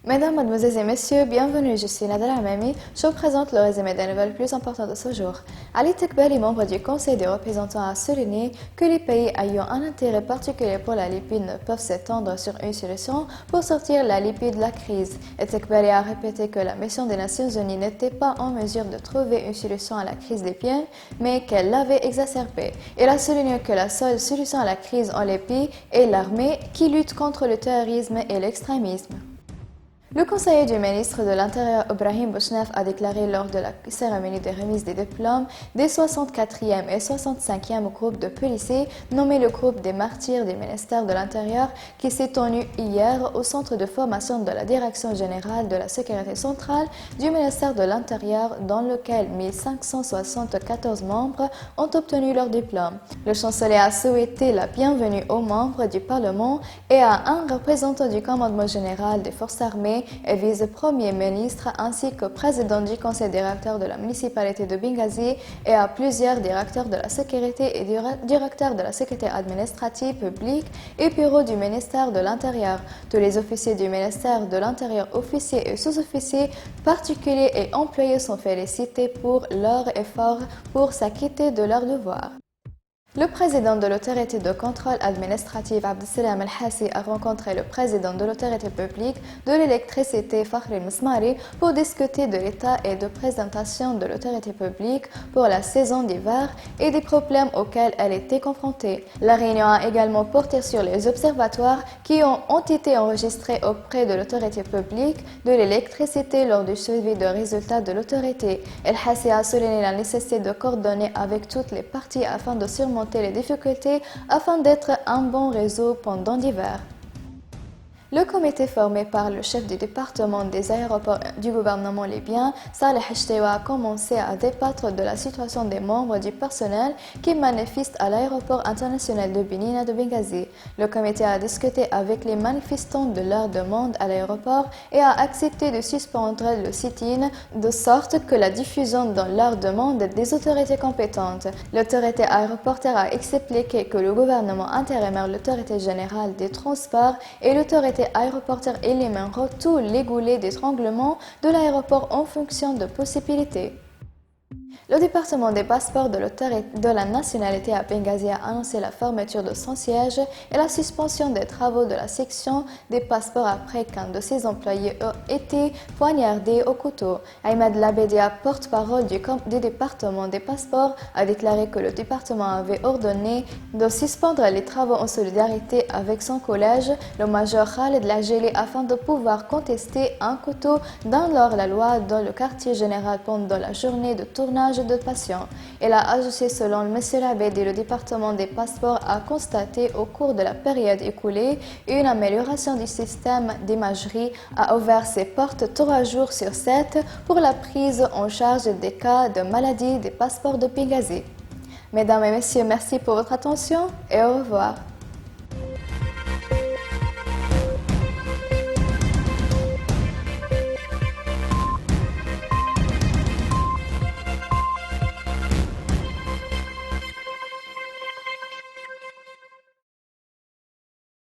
Mesdames, Mademoiselles et Messieurs, bienvenue, je suis Nadal Hamami, je vous présente le résumé des nouvelles plus importantes de ce jour. Ali Tekbeli, membre du Conseil des représentants, a souligné que les pays ayant un intérêt particulier pour la Libye ne peuvent s'étendre sur une solution pour sortir la Libye de la crise. Et Tekbeli a répété que la mission des Nations Unies n'était pas en mesure de trouver une solution à la crise libyenne, mais qu'elle l'avait exacerbée. Il a souligné que la seule solution à la crise en Libye est l'armée qui lutte contre le terrorisme et l'extrémisme. Le conseiller du ministre de l'Intérieur Ibrahim Bouchnef a déclaré lors de la cérémonie de remise des diplômes des 64e et 65e groupes de policiers nommés le groupe des martyrs du ministère de l'Intérieur qui s'est tenu hier au centre de formation de la Direction générale de la sécurité centrale du ministère de l'Intérieur dans lequel 1574 membres ont obtenu leur diplôme. Le chancelier a souhaité la bienvenue aux membres du Parlement et à un représentant du commandement général des forces armées et vice-premier ministre ainsi qu'au président du conseil directeur de la municipalité de Benghazi et à plusieurs directeurs de la sécurité et directeurs de la sécurité administrative publique et bureau du ministère de l'Intérieur. Tous les officiers du ministère de l'Intérieur, officiers et sous-officiers, particuliers et employés sont félicités pour leur effort pour s'acquitter de leurs devoirs. Le président de l'autorité de contrôle administratif Abdeslam El-Hassi a rencontré le président de l'autorité publique de l'électricité Fakhri El-Mesmari pour discuter de l'état et de présentation de l'autorité publique pour la saison d'hiver et des problèmes auxquels elle était confrontée. La réunion a également porté sur les observatoires qui ont été enregistrés auprès de l'autorité publique de l'électricité lors du suivi de résultats de l'autorité. El-Hassi a souligné la nécessité de coordonner avec toutes les parties afin de surmonter les difficultés afin d'être un bon réseau pendant l'hiver. Le comité formé par le chef du département des aéroports du gouvernement libyen, Saleh Htewa, a commencé à débattre de la situation des membres du personnel qui manifestent à l'aéroport international de Benina de Benghazi. Le comité a discuté avec les manifestants de leur demande à l'aéroport et a accepté de suspendre le sit-in de sorte que la diffusion dans leur demande des autorités compétentes. L'autorité aéroportuaire a expliqué que le gouvernement intérimaire, l'autorité générale des transports et l'autorité aéroportuaire éliminera tous les goulets d'étranglement de l'aéroport en fonction de possibilités. Le département des passeports de l'autorité de la nationalité à Benghazi a annoncé la fermeture de son siège et la suspension des travaux de la section des passeports après qu'un de ses employés ait été poignardé au couteau. Ahmed Labedia, porte-parole du département des passeports, a déclaré que le département avait ordonné de suspendre les travaux en solidarité avec son collège, le major Khaled Lajeli, afin de pouvoir contester un couteau dans l'hors-la-loi dans le quartier général pendant la journée de tournage de patients. Elle a ajouté selon M. Labedi, le département des passeports a constaté au cours de la période écoulée une amélioration du système d'imagerie, a ouvert ses portes 3 jours sur 7 pour la prise en charge des cas de maladie des passeports de Benghazi. Mesdames et messieurs, merci pour votre attention et au revoir.